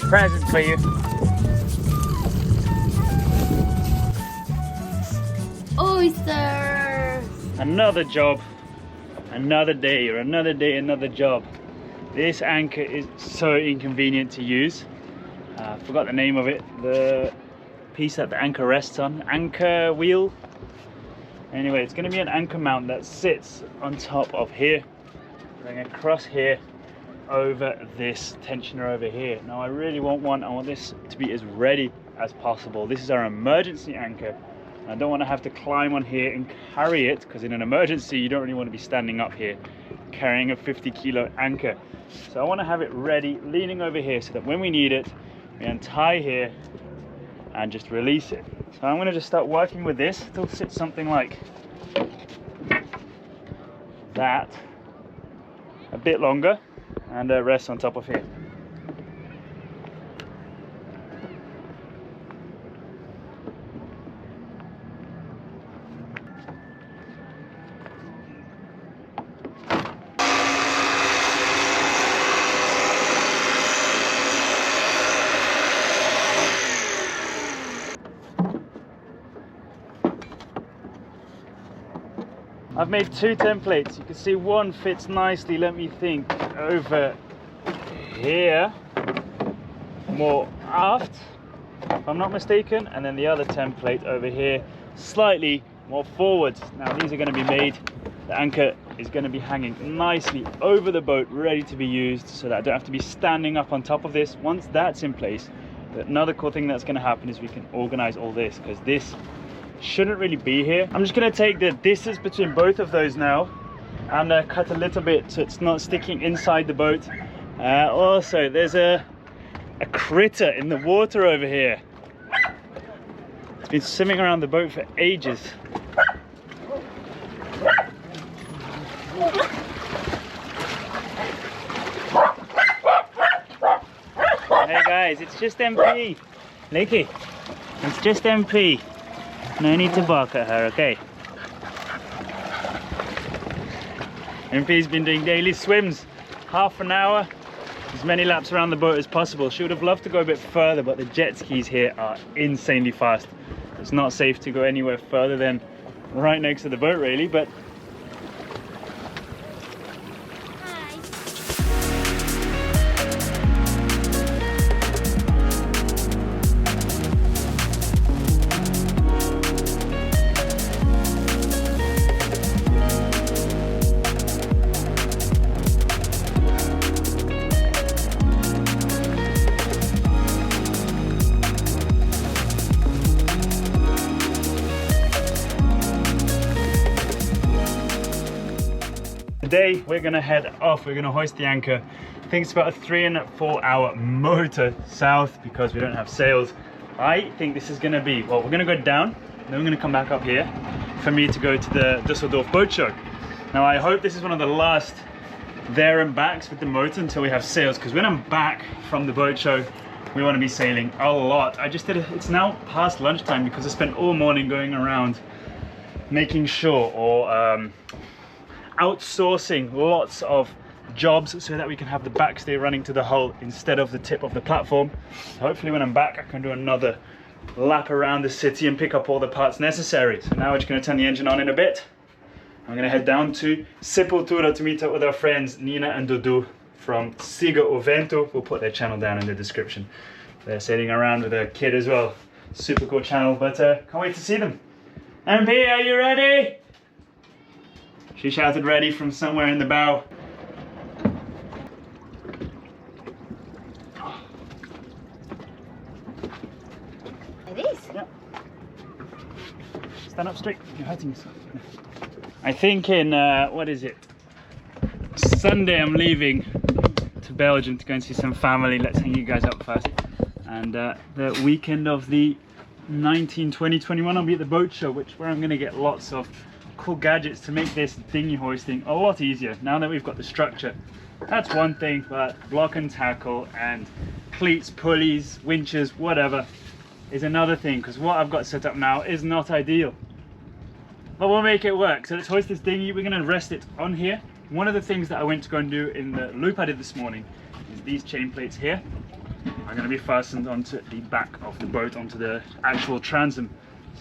Present for you. Oysters! Another job, another day, or another day, another job. This anchor is so inconvenient to use. I forgot the name of it. The piece that the anchor rests on. Anchor wheel. Anyway, it's going to be an anchor mount that sits on top of here, going across here, over this tensioner over here. Now I really want one. I want this to be as ready as possible. This is our emergency anchor. I don't want to have to climb on here and carry it, because in an emergency you don't really want to be standing up here carrying a 50-kilo anchor. So I want to have it ready, leaning over here, so that when we need it, we untie here and just release it. So I'm going to just start working with this. It'll sit something like that, a bit longer, and rest on top of here. I've made two templates. You can see one fits nicely, let me think, over here, more aft, if I'm not mistaken, and then the other template over here, slightly more forward. Now these are going to be made, the anchor is going to be hanging nicely over the boat, ready to be used, so that I don't have to be standing up on top of this. Once that's in place, another cool thing that's going to happen is we can organize all this, because this shouldn't really be here. I'm just going to take the distance between both of those now and cut a little bit so it's not sticking inside the boat. Also, there's a critter in the water over here. It's been swimming around the boat for ages. Hey guys, it's just MP. Lakey, it's just MP. No need to bark at her, okay? MP's been doing daily swims, half an hour, as many laps around the boat as possible. She would have loved to go a bit further, but the jet skis here are insanely fast. It's not safe to go anywhere further than right next to the boat, really, but today we're gonna head off. We're gonna hoist the anchor. I think it's about a 3 and 4 hour motor south because we don't have sails. I think this is gonna be, well, we're gonna go down, then we're gonna come back up here for me to go to the Düsseldorf boat show. Now I hope this is one of the last there and backs with the motor until we have sails, because when I'm back from the boat show we want to be sailing a lot. I just did it, it's now past lunchtime because I spent all morning going around making sure, or outsourcing lots of jobs so that we can have the backstay running to the hull instead of the tip of the platform. So hopefully when I'm back I can do another lap around the city and pick up all the parts necessary. So now we're just going to turn the engine on in a bit. I'm going to head down to Sepultura to meet up with our friends Nina and Dudu from Siga o Vento. We'll put their channel down in the description. They're sailing around with a kid as well. Super cool channel, but can't wait to see them. MP, are you ready? She shouted ready from somewhere in the bow. It is? Yeah. Stand up straight, you're hurting yourself. I think in, what is it? Sunday I'm leaving to Belgium to go and see some family. Let's hang you guys up first. And the weekend of the 19, 20, 21 I'll be at the boat show, where I'm going to get lots of cool gadgets to make this dinghy hoisting a lot easier now that we've got the structure. That's one thing, but block and tackle and cleats, pulleys, winches, whatever is another thing, because what I've got set up now is not ideal, but we'll make it work. So let's hoist this dinghy. We're going to rest it on here. One of the things that I went to go and do in the loop I did this morning is these chain plates here. are going to be fastened onto the back of the boat, onto the actual transom.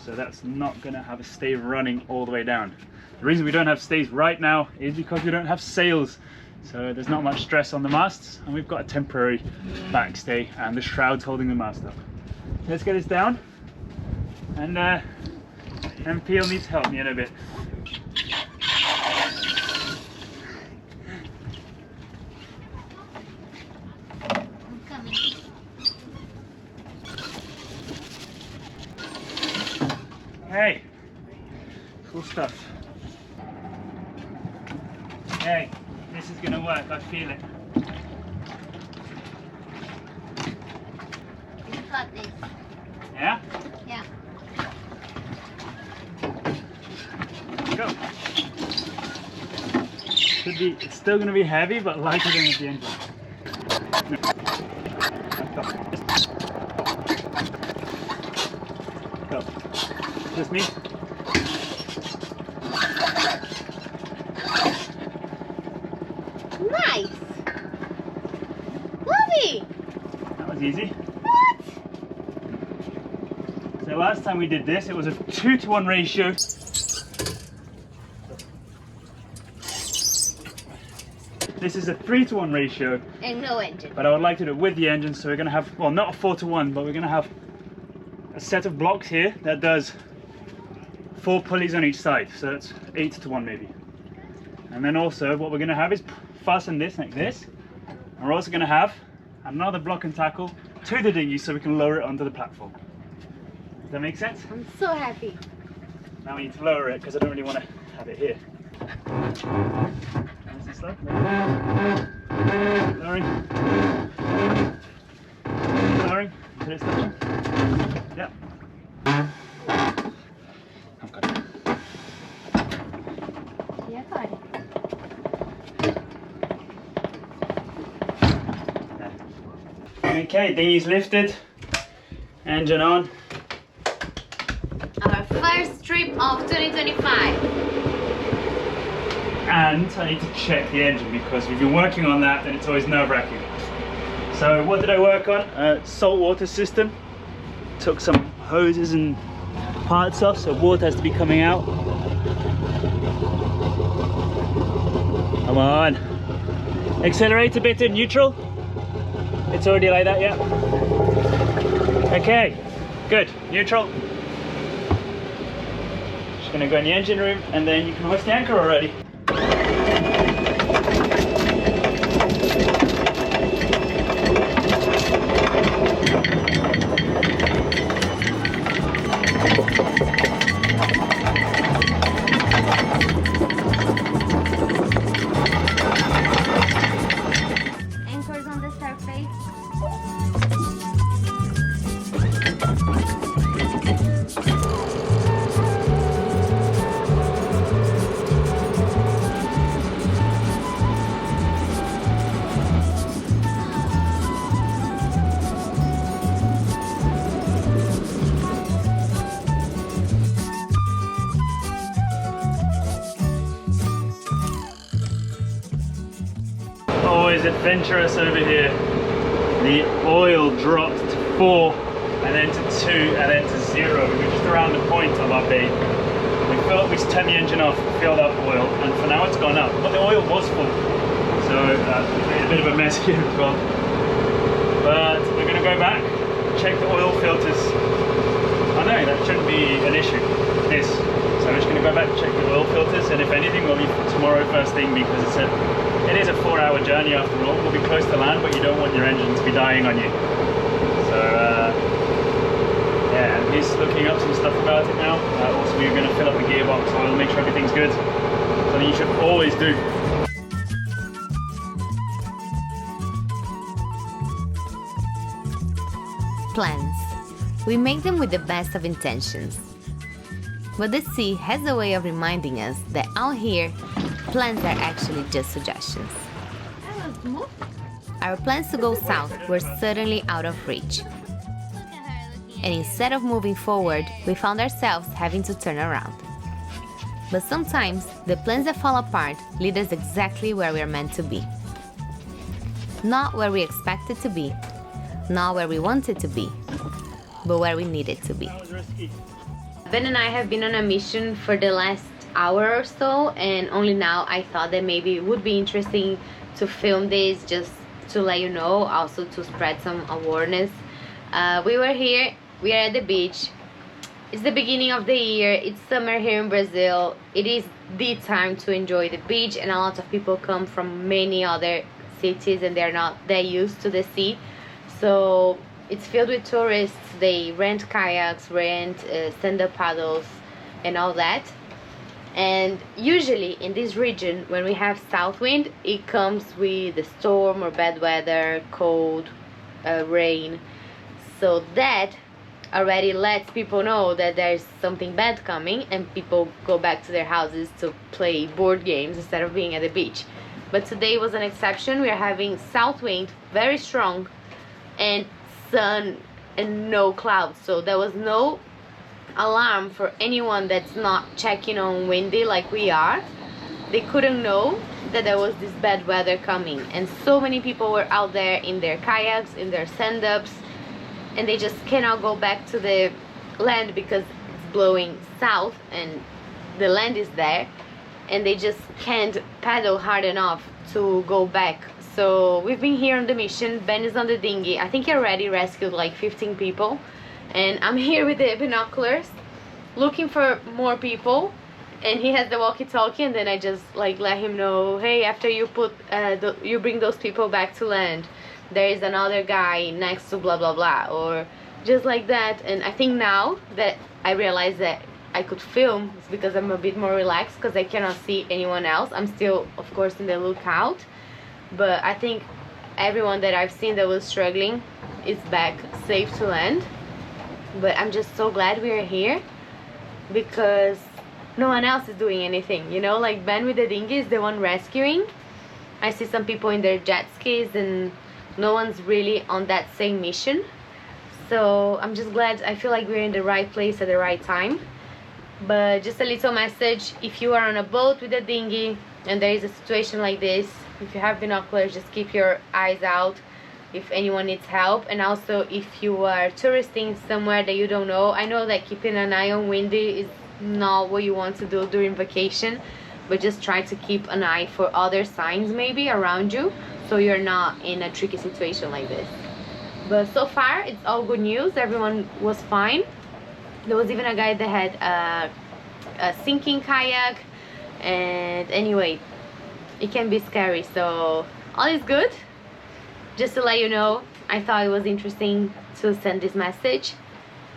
So that's not going to have a stay running all the way down. The reason we don't have stays right now is because we don't have sails. So there's not much stress on the masts, and we've got a temporary backstay and the shrouds holding the mast up. Let's get this down, and Peel needs to help me in a bit. I'm coming. Hey, cool stuff. Hey, this is gonna work, I feel it. You got this. Yeah? Yeah. Go. Should be, it's still gonna be heavy, but lighter than the engine. Go. Just me. Nice. Lovely. That was easy. What? So last time we did this, it was a 2-to-1 ratio. This is a 3-to-1 ratio, And no engine. but I would like to do it with the engine, so we're going to have, well, not a 4-to-1, but we're going to have a set of blocks here that does 4 pulleys on each side, so that's 8-to-1 maybe. And then also what we're going to have is fasten this like this, and we're also going to have another block and tackle to the dinghy so we can lower it onto the platform. Does that make sense? I'm so happy. Now we need to lower it because I don't really want to have it here. Nice and slow. Lowering. Lowering. Until it's touching. Yep. I've got it. Yeah, got it. Okay, dinghy's lifted. Engine on. Our first trip of 2025. And I need to check the engine because we've been working on that and it's always nerve-wracking. So what did I work on? Saltwater system. Took some hoses and parts off, so water has to be coming out. Come on. Accelerate a bit in neutral. It's already like that, yeah. Okay, good. Neutral. Just gonna go in the engine room and then you can hoist the anchor already. Anchors on the surface. Always adventurous over here. The oil dropped to 4 and then to 2 and then to 0. We were just around the point of our bay. We turned the engine off, filled up oil, and for now it's gone up. But the oil was full, so a bit of a mess here as well. But we're going to go back, check the oil filters. I know that shouldn't be an issue. This. So I'm just going to go back and check the oil filters, and if anything, we'll leave tomorrow first thing because it is a 4-hour journey after all. We'll be close to land, but you don't want your engine to be dying on you. So yeah, and he's looking up some stuff about it now. Also, we're going to fill up the gearbox oil, make sure everything's good. Something you should always do. Plans. We make them with the best of intentions. But the sea has a way of reminding us that out here, plans are actually just suggestions. Our plans to go south were suddenly out of reach. And instead of moving forward, we found ourselves having to turn around. But sometimes, the plans that fall apart lead us exactly where we are meant to be. Not where we expected to be, Not where we wanted to be, but where we needed to be. That was risky. Ben and I have been on a mission for the last hour or so, and only now I thought that maybe it would be interesting to film this just to let you know, also to spread some awareness. We were here, we are at the beach. It's the beginning of the year, it's summer here in Brazil. It is the time to enjoy the beach, and a lot of people come from many other cities and they're not that used to the sea. So it's filled with tourists. They rent kayaks, rent stand-up paddles and all that. And usually in this region, when we have south wind, it comes with a storm or bad weather, cold, rain. So that already lets people know that there's something bad coming, and people go back to their houses to play board games instead of being at the beach. But today was an exception. We are having south wind, very strong, and sun and no clouds. So there was no alarm for anyone that's not checking on windy like we are. They couldn't know that there was this bad weather coming, and so many people were out there in their kayaks, in their stand-ups, and they just cannot go back to the land because it's blowing south and the land is there, and they just can't paddle hard enough to go back. So we've been here on the mission. Ben is on the dinghy. I think he already rescued like 15 people, and I'm here with the binoculars looking for more people, and he has the walkie-talkie, and then I just like let him know, hey, after you put you bring those people back to land, there is another guy next to blah blah blah, or just like that. And I think now that I realize that I could film, it's because I'm a bit more relaxed because I cannot see anyone else. I'm still of course in the lookout, but I think everyone that I've seen that was struggling is back safe to land. But I'm just so glad we are here because no one else is doing anything, you know, like Ben with the dinghy is the one rescuing. I see some people in their jet skis and no one's really on that same mission. So I'm just glad. I feel like we're in the right place at the right time. But just a little message: if you are on a boat with a dinghy and there is a situation like this, if you have binoculars, just keep your eyes out if anyone needs help. And also if you are touristing somewhere that you don't know, I know that keeping an eye on windy is not what you want to do during vacation, but just try to keep an eye for other signs maybe around you, so you're not in a tricky situation like this. But so far it's all good news. Everyone was fine. There was even a guy that had a sinking kayak, and anyway, it can be scary, so all is good. Just to let you know, I thought it was interesting to send this message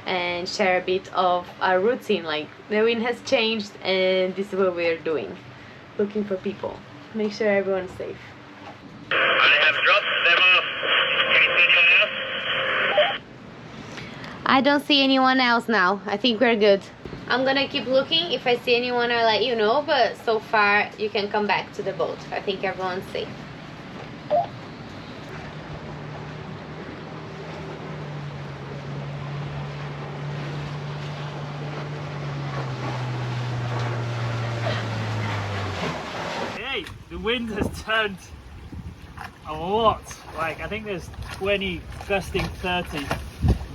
and share a bit of our routine. Like, the wind has changed and this is what we're doing, looking for people, make sure everyone's safe. I have dropped them off. Can you see anyone else? I don't see anyone else now. I think we're good. I'm gonna keep looking. If I see anyone, I'll let you know, but so far you can come back to the boat. I think everyone's safe. Hey, the wind has turned a lot. Like, I think there's 20, gusting 30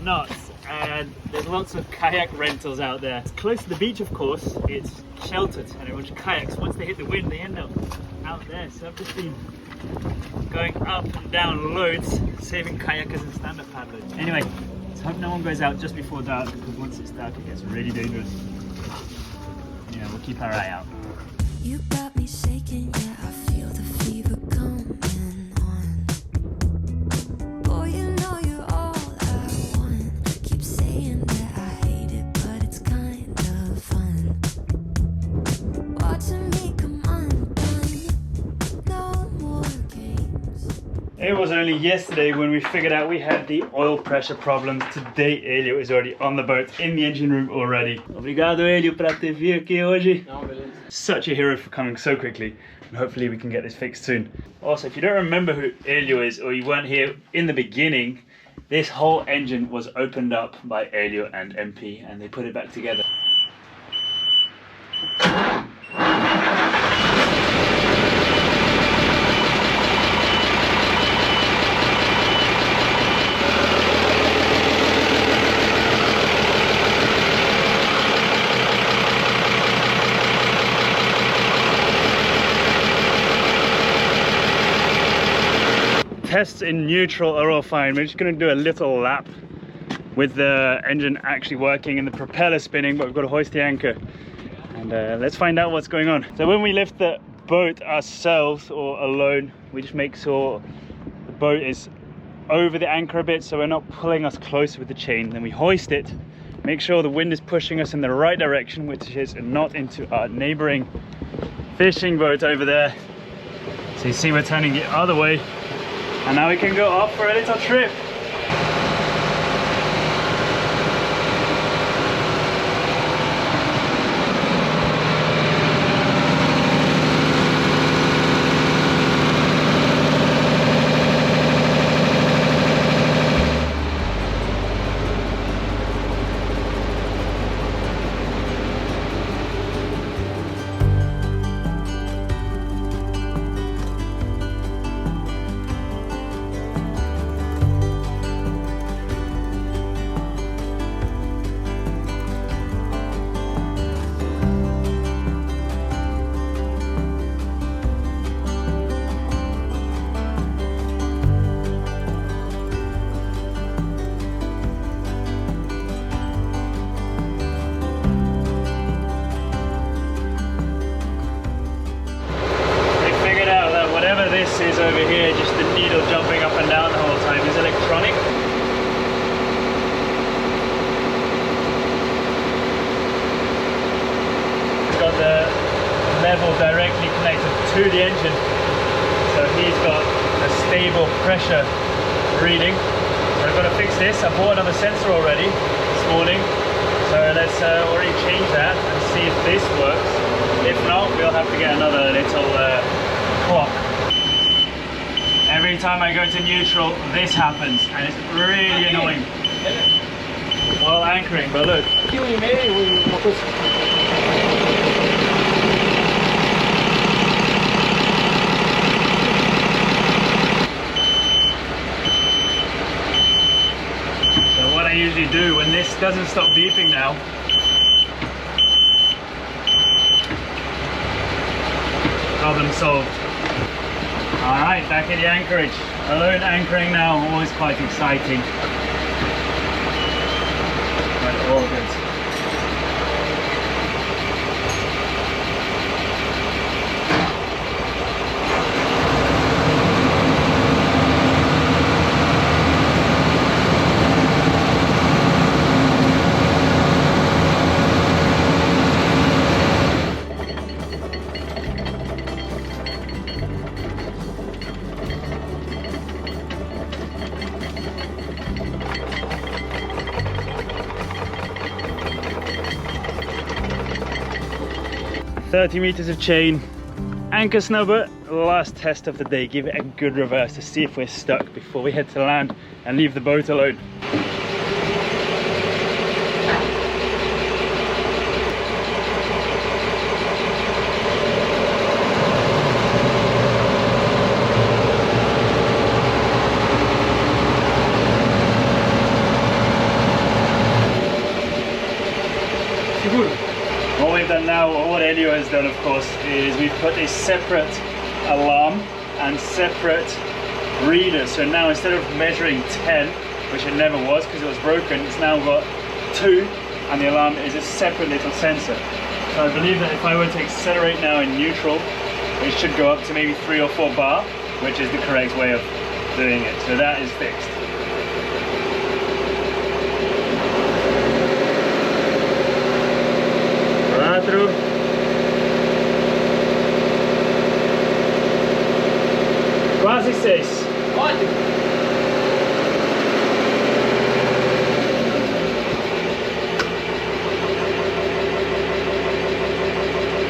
knots, and there's lots of kayak rentals out there. It's close to the beach, of course. It's sheltered, and everyone's kayaks, once they hit the wind, they end up out there. So I've just been going up and down loads, saving kayakers and stand-up paddlers. Anyway, let's hope no one goes out just before dark, because once it's dark, it gets really dangerous. Yeah, we'll keep our eye out. You got me shaking, yeah, I feel the fever coming on. Boy, you know you're all I want. Keep saying that I hate it, but it's kind of fun. Watching me come undone. No more games. It was only yesterday when we figured out we had the oil pressure problems. Today, Hélio is already on the boat, in the engine room already. Obrigado, Hélio, por ter vindo aqui hoje. Não, beleza. Such a hero for coming so quickly, and hopefully we can get this fixed soon. Also, if you don't remember who Hélio is, or you weren't here in the beginning, this whole engine was opened up by Hélio and MP, and they put it back together. tests in neutral are all fine. We're just going to do a little lap with the engine actually working and the propeller spinning, but we've got to hoist the anchor. And let's find out what's going on. So when we lift the boat ourselves or alone, we just make sure the boat is over the anchor a bit so we're not pulling us closer with the chain. Then we hoist it, make sure the wind is pushing us in the right direction, which is not into our neighboring fishing boat over there. So you see we're turning the other way, and now we can go off for a little trip. Is over here, just the needle jumping up and down the whole time, is electronic. It's got the level directly connected to the engine, so he's got a stable pressure reading. So I've got to fix this. I bought another sensor already this morning, so let's already change that and see if this works. If not, we'll have to get another little clock. Every time I go to neutral, this happens, and it's really annoying. While anchoring, but look. So what I usually do when this doesn't stop beeping now, problem solved. Alright, back at the anchorage. Alone anchoring now, always quite exciting. But all good. $30 meters of chain, anchor snubber, last test of the day. Give it a good reverse to see if we're stuck before we head to land and leave the boat alone. What we've done now, or what Hélio has done of course, is we've put a separate alarm and separate reader. So now instead of measuring 10, which it never was because it was broken, it's now got 2, and the alarm is a separate little sensor. So I believe that if I were to accelerate now in neutral, it should go up to maybe 3 or 4 bar, which is the correct way of doing it. So that is fixed. Quatro. Quase 6. Ótimo.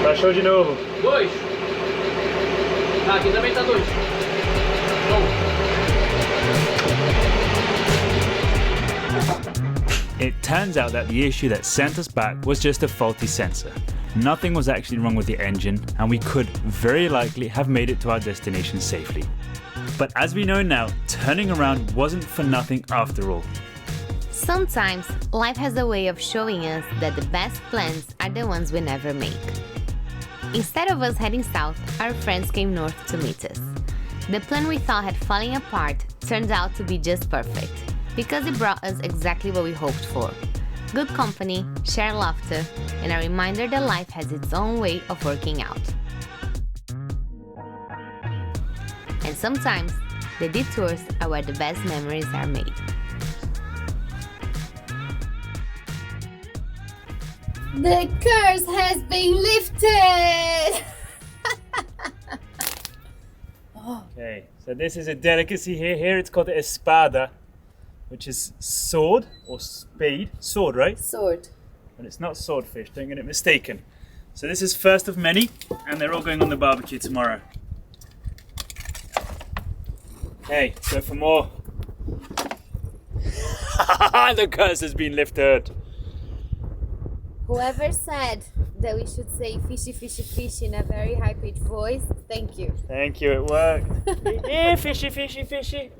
Baixou de novo. 2. Ah, aqui também tá 2. It turns out that the issue that sent us back was just a faulty sensor. Nothing was actually wrong with the engine, and we could very likely have made it to our destination safely. But as we know now, turning around wasn't for nothing after all. Sometimes life has a way of showing us that the best plans are the ones we never make. Instead of us heading south, our friends came north to meet us. The plan we thought had fallen apart turned out to be just perfect, because it brought us exactly what we hoped for. Good company, shared laughter, and a reminder that life has its own way of working out. And sometimes, the detours are where the best memories are made. The curse has been lifted! Okay, so this is a delicacy here. Here it's called the espada, which is sword or spade. Sword, right? Sword. But it's not swordfish, don't get it mistaken. So this is first of many, and they're all going on the barbecue tomorrow. Okay, so for more. The curse has been lifted. Whoever said that we should say fishy, fishy, fish in a very high-pitched voice, thank you. Thank you, it worked. Yeah, fishy, fishy, fishy.